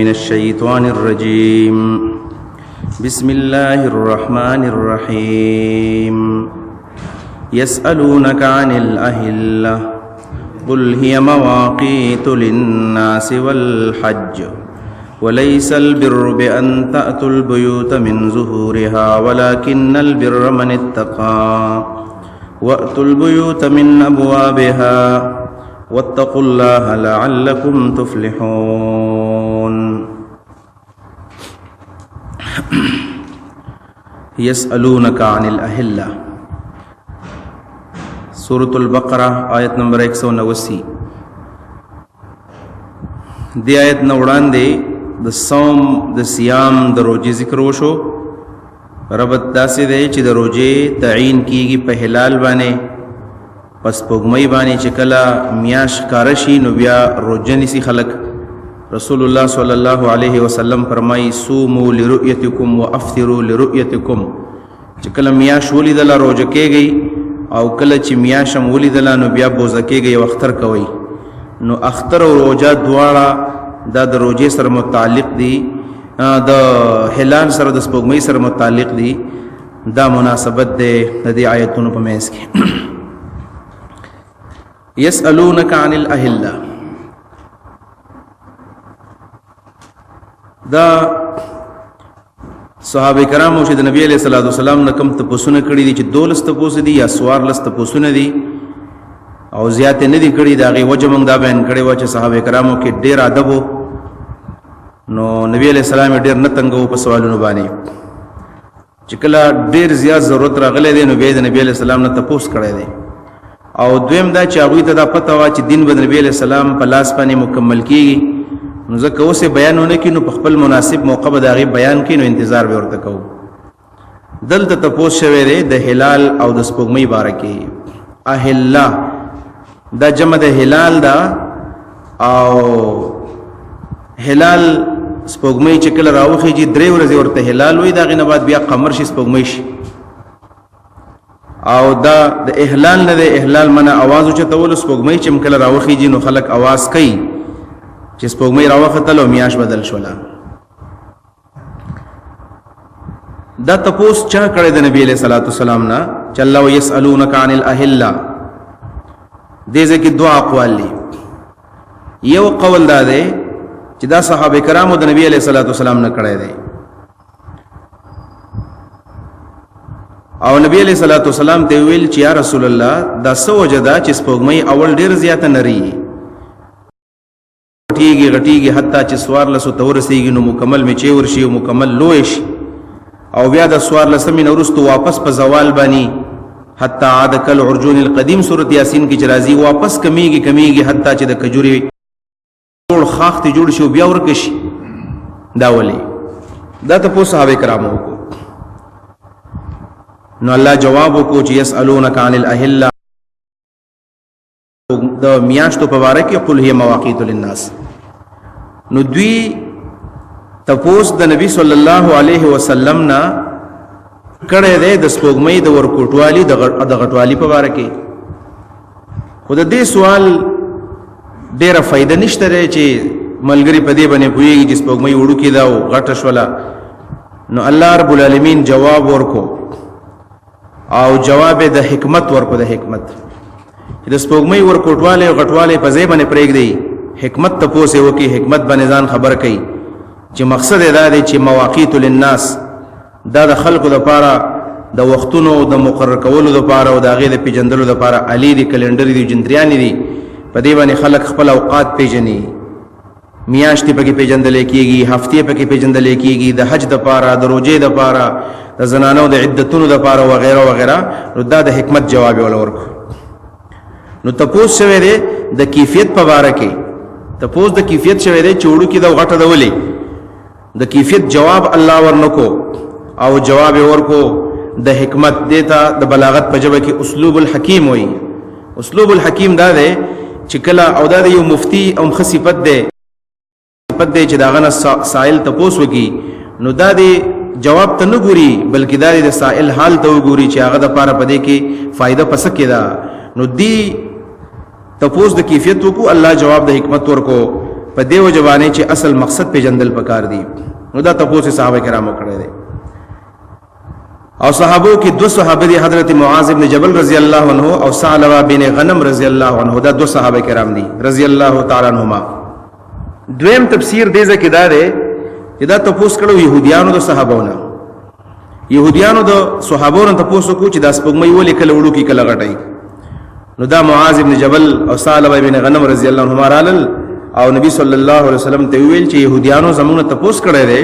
من الشيطان الرجيم بسم الله الرحمن الرحيم يسألونك عن الأهلة قل هي مواقيت للناس والحج وليس البر بأن تأتوا البيوت من ظهورها ولكن البر من اتقى وأتوا البيوت من أبوابها واتقوا الله لعلكم تفلحون يسألونك عن الأهلة سورة البقرة آیت نمبر 189 دی آیت نوڑان دے د صوم د صیام د روجی ذکر وشو ربط داسې دی چې د روجې تعین کیږي په هلال باندې پس پګمۍ باندې چې کله میاش کارشي نو بیا روجه نیسي خلق رسول الله صلی الله علیه وسلم فرمایي صوموا لرؤیتکم وافطروا لرؤیتکم چې کله میاش ولیدله روجه کېږي او کله چې میاشم ولیدله نو بیا بوزه کېږي او اختر کوي نو اختر او روجه دواړه دا د روجې سره متعلق دي د هلال سره د سپوږمۍ سره متعلق دي دا مناسبت ده د دې آیتونو په منځ کې يسألونك عن الأهلة دا صحابه کرامو چې د نبی علیہ الصلوۃ والسلام نه کوم تپوسونه کړي دي چې 12 تپوس دي یا 14 تپوسونه دي او زیات نه دي کړي دا غي وجه موږ دا بیان کړي و چې صحابه کرامو کې ډېر ادب نو نبی علیہ السلام ډېر نه تنګو په سوالونو باندې چې کله ډېر زیات ضرورت راغلی دی نو به د نبی علیہ السلام نه تپوس کړي دي او دویم دا چې هغه ته دا پته وا چې دین به نبی علیہ السلام په لاس باندې مکمل کیږي نو ځکه اوسه بیانونه کینو په خپل مناسب موقع به دا غي بیان کینو انتظار به ورته کوو دلته تپوس شوی دی د هلال او د سپوږمۍ باره کې اهلا دا جمع د هلال دا او هلال سپوږمۍ چې کله راوخیږي 3 ورځې ورته هلال وي دا غي نه بعد بیا قمر شي سپوږمۍ شي او دا د احلال نه د احلال منه आवाज اوچتول سپوږمۍ چې مکل راوخیږي نو خلک आवाज کوي چې سپوږمۍ راوختل او میاش بدل شولا دا تپوس چا کړی د نبی علیہ الصلوۃ والسلام نه چې الله ويسالونک عن الاهله دې ځکه دعا اقوال دي یو قول دا دی چې دا صحابه کرامو د نبی علیہ الصلوۃ والسلام نه کړی دی او نبی علیہ الصلوۃ والسلام ته ویل چې یا رسول الله دا سو وجدا چې سپوږمۍ اول ډیر زیاته نری غټیږي حتی چې سوار لسو تورسیږي نو مکمل می چې ورشي او مکمل لویش او بیا د سوار لسمې نورستو واپس په زوال باندې حتی عاد کل عرجون القدیم سورۃ یاسین کې چرازی واپس کمیږي حتی چې د کجوري ټول خاخت جوړ شي بیا ورکشي دا ولی دا ته په صحابه کرامو نو الله جواب کو چې يسالونک عن الاهله د میاشتو په اړه کې قل هي مواقیت للناس نو دوی تپوس د نبی صلی الله علیه وسلم نا کړه دې د سپوږمۍ د ورکوټوالي د غټوالي په اړه کې خود دې سوال ډېر فائدہ نشته لري چې ملګری په دې باندې پويږي چې سپوږمۍ وړو کې دا او غټ شولا نو الله رب العالمین جواب ورکو او جواب د حکمت ورکو د حکمت د سپوږمۍ ورکوټواله او غټواله په ځای باندې پرېګ دی حکمت ته پوسه وکي حکمت باندې ځان خبر کړي چې مقصد دا دی چې مواقیت للناس دا د خلقو لپاره د وختونو د مقرر کولو لپاره او د غیر پیجندلو لپاره علی دی کلندر دی جندریان دی په دې باندې خلق خپل اوقات پیژني میاشتې پکې پیژندل کېږي هفتې پکې پیژندل کېږي د حج د لپاره د روزې د لپاره د زنانو د عدتونو د لپاره وغیرہ وغیرہ نو دا د حکمت جواب ورکړو نو تپوس شوی دی د کیفیت په اړه کې تپوس د کیفیت شوی دی چوڑو کې د غټه دولې د کیفیت جواب الله ورنکو او جواب ورکو د حکمت دیتا د بلاغت په جبه کې اسلوب الحکیم وای اسلوب الحکیم دا دی چې کله او دا یو مفتی او خصيفت دی چې داغه سائل تپوس وکي نو دا دی جواب ته نه ګوري بلکې دا د سائل حال ته وګوري چې هغه د پاره پدې کې فائدہ پسکې دا نو دی تپوس د کیفیت کو الله جواب د حکمت ورکو په دیو جوانه چې اصل مقصد په جندل پکار دی. نو دا تاسو صحابه کرامو کړی دی. او صحابو کې دو صحابه دي، حضرت معاذ بن جبل رضی الله عنه او ثعلبه بن غنم رضی الله عنه. دا دو صحابه کرام دي رضی الله تعالی عنهما. دویم تفسیر دې ځکه دا دی چې دا تاسو کړو يهوديانو د صحابهونو، يهوديانو د صحابونو تاسو کو چې دا سپوږمۍ ولې کله وړو کې کله غټي. نو دا معاذ بن جبل او ثعلبه بن غنم رضی الله عنهما رالل او نبی صلی الله علیه وسلم ته ویل چې يهوديانو زمونږ تاسو کړی دی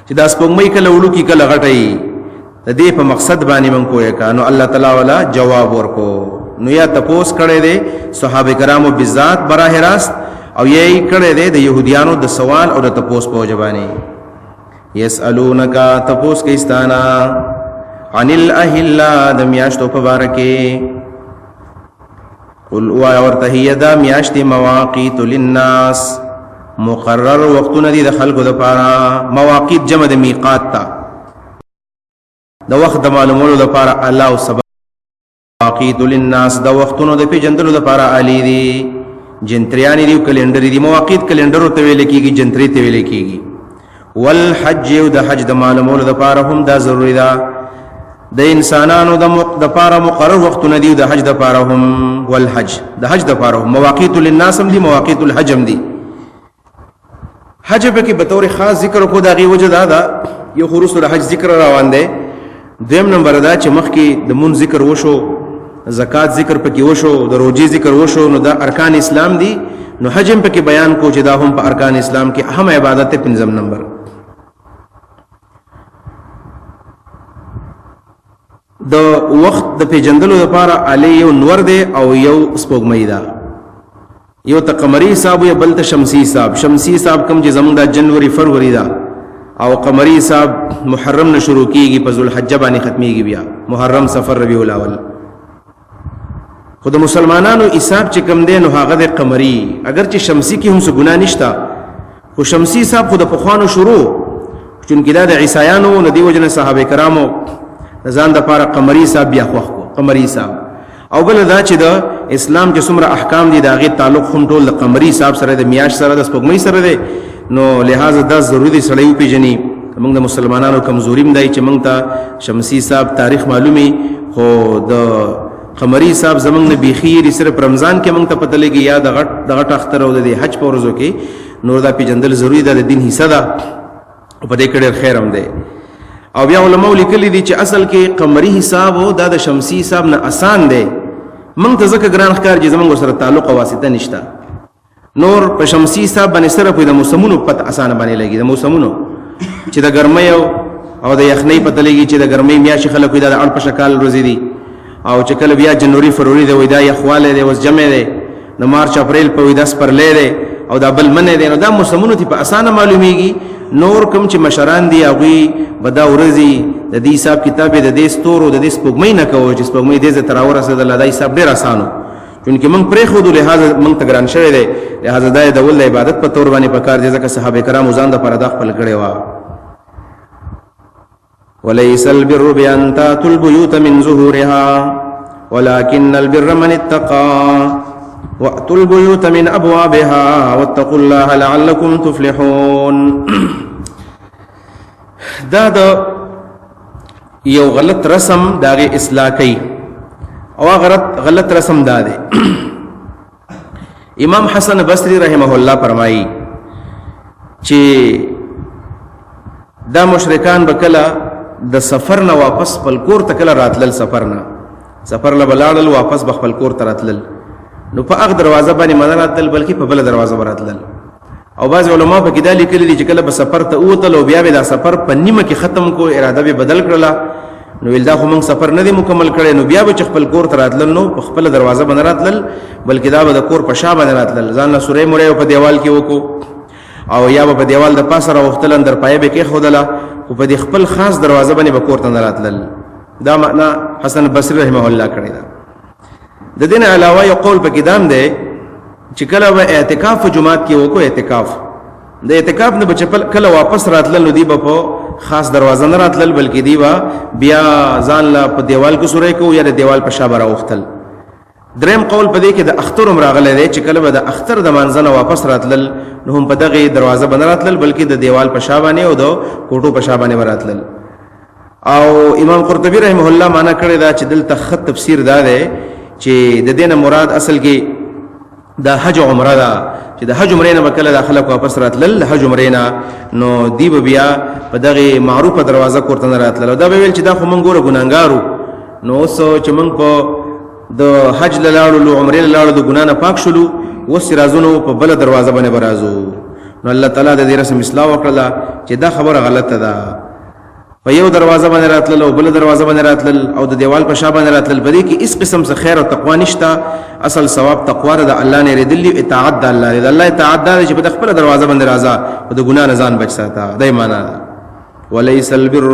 چې دا سپوږمۍ کله وړو کې کله غټي، د دې په مقصد باندې مونږ کوی کا. نو الله تعالی والا جواب ورکو. نو یا تاسو کړی دی صحابه کرامو بذات براه راست او یې کړی دی د يهوديانو د سوال او د تاسو په جوابانی. یسالونک تاسو کې استانا عن الاهلا د میاشتو په باره کې. قل ورته هي دا میاشتې مواقیت للناس، مقرر وختونه دي د خلکو د پاره. مواقیت جمع د میقات تا، د وخت د معلومولو د پاره الله او سبا. مواقیت للناس د وختونو د پیژندلو د پاره الی دي، جنتریانی دی کلندر دی. مواقیت کلندر ته ویل کیږي، جنتری ته ویل کیږي. والحج او د حج د معلومولو د پاره هم دا ضروری ده. د انسانانو د پاره مقرر وختونه دي، د حج د پاره هم. والحج د حج د پاره هم مواقیت للناس هم دي، مواقیت الحج هم دي. حج په کې به تور خاص ذکر کو دا غي وجه دا یو خروس د حج ذکر روان دی. دویم نمبر دا چې مخکې د مون ذکر وشو، زکات ذکر پکې وشو، د روزي ذکر وشو، نو دا ارکان اسلام دي. نو حج هم پکې بیان کو چې دا هم په ارکان اسلام کې اهم عبادت ته پنځم نمبر. د وخت د پیجندلو لپاره علی یو نور دی او یو سپوږمۍ ده. یو ته قمری حساب یا بل ته شمسی حساب. شمسی حساب کم چې زمونږ د جنوري فروری ده او قمری حساب محرم نه شروع کیږي، په ذوالحجه باندې ختميږي، بیا محرم صفر ربیع الاول. خو د مسلمانانو حساب چې کم دی نو هغه د قمری، اگر چې شمسی کې هم څه ګناه نشته، خو شمسی حساب خو د پخوانو شروع چونکې دا د عیسایانو نه دی. وجنه صحابه کرامو ځان د پاره قمری حساب بیا خوښ کو، قمری حساب. او بل دا چې د اسلام چې څومره احکام دي دا غي تعلق هم ټول د قمری حساب سره، د میاش سره، د سپوږمۍ سره دی. نو لہذا دا ضروری دی سړی پیژني. موږ د مسلمانانو کمزوري مدای چې موږ ته شمسی حساب تاریخ معلومي، خو د قمری حساب زمونږ نه بيخي صرف رمضان کې موږ ته پته لګي یا د غټ اختر او د حج په ورځو کې. نور دا پیژندل ضروری ده، د دین حصہ ده، په دې کې ډېر خیر هم دی. او بیا علماء لیکلي دي چې اصل کې قمری حساب او د شمسی حساب نه آسان دی. موږ ته ځکه ګران ښکار چې زمونږ سره تعلق او واسطه نشته. نور په شمسی حساب باندې سره په د موسمونو پته آسان باندې لګي. د موسمونو چې د ګرمۍ او د یخنۍ پته لګي چې د ګرمۍ میاشتې خلکو دا د اړ په شکل ورځې دي، او چې کله بیا جنوري فروری دی وای دا یخواله دی، وس جمع دی، د مارچ اپریل په وای 10 پر لې او دا بل منه دی. نو دا موسمونو ته په آسان معلومیږي. نور کوم چې مشران دي هغه بدا ورځي د دې حساب کتاب د دې ستورو د دې سپوږمۍ نه کوي چې سپوږمۍ دې تر اورسه د لدای حساب ډیر آسانو، چونکه موږ پرې خو د لحاظ موږ تګران شوی دی. لہذا دا د ول عبادت په تور باندې پکار دي، ځکه صحابه کرام ځان د پردا خپل کړي وا. وليس البر بأن تأتوا البيوت من ظهورها ولكن البر من اتقى وأتوا البيوت من أبوابها واتقوا الله لعلكم تفلحون. دا یو غلط رسم داغه اصلاح کوي او غلط رسم دا دی. امام حسن بصری رحمه الله فرمایي چې دا مشرکان بکلا د سفر نه واپس خپل کور ته کله راتلل، سفر له بلاړل واپس خپل کور ته راتلل، نو په هغه دروازه باندې مدار راتلل بلکې په بل دروازه راتلل. او بعض علما په کې دا لیکلي دي چې کله به سفر ته ووتل او بیا به دا سفر په نیمه کې ختم کو، اراده به بدل کړله، نو ول دا خو موږ سفر نه دی مکمل کړی، نو بیا به خپل کور ته راتلل، نو په خپل دروازه باندې راتلل، بلکې دا به د کور په شا باندې راتلل، ځان له سورې مړې په دیوال کې وکړو او یا په دیوال د پاسه راوختل، اندر پایې به کې خودله، خو په خپل خاص دروازه باندې به کور ته نه راتلل. دا معنا حسن بصری رحمه الله کړی دا. د دین علاوه یو قول په کدام دی چې کله به اعتکاف په جمعات کې وکړو، اعتکاف د اعتکاف نه بچپل کله واپس راتلل، نو دی به په خاص دروازه نه راتلل، بلکې دی با بیا ځان لا په دیوال کې سورې کو یا د دیوال په شا به راوختل. دریم قول په دې کې د اختر راغلی دی چې کله به د اختر د مانځنه واپس راتلل نو هم په دغه دروازه باندې راتلل بلکې د دیوال په شا باندې او د کوټو په شا باندې راتلل. او امام قرطبي رحمه الله معنا کړی دا چې دلته خط تفسیر دا دی چې د دې نه مراد اصل کې د حج عمره ده چې د حج عمره نه وکړه د خلک واپس راتلل حج عمره نه نو دی بیا په دغه معروفه دروازه کوړه نه راتلل دا به ویل چې دا خو مونږ ګوره ګناګارو نو اوس چې مونږ په د حج لاړو عمره لاړو د ګنا نه پاک شولو وس رازونو په بل دروازه باندې برازو نو الله تعالی د دې رسم اصلاح وکړه چې دا خبره غلطه ده په یو دروازه باندې راتلل او بل دروازه باندې راتلل او د دیوال په شا باندې راتلل بلې کې اس قسم څه خیر او تقوا نشتا اصل ثواب تقوا د الله نه ردلی اطاعت د الله د الله اطاعت د چې په خپل دروازه باندې راځه او د ګناه نه ځان بچ ساته دای معنا وليس البر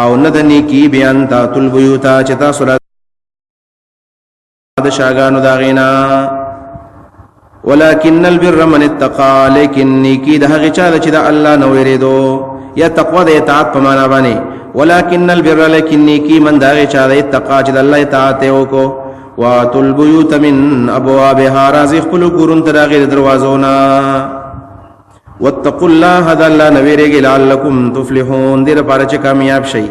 او ندنی کی بیان تاتل بیوتا چتا سورہ د شاګانو دا غینا ولكن البر من اتقى لیکن نیکی د هغه چا چې د الله نو ویریدو یا تقوا د اطاعت په معنا باندې ولكن البر لیکن نیکی من دا هغه چا د اتقا چې د الله اطاعت وکړو واتل بیوت من ابوابها رازق خپل ګورون ترغه دروازونا واتقوا الله هذا الله نویریږي لعلکم تفلحون دې لپاره چې کامیاب شئ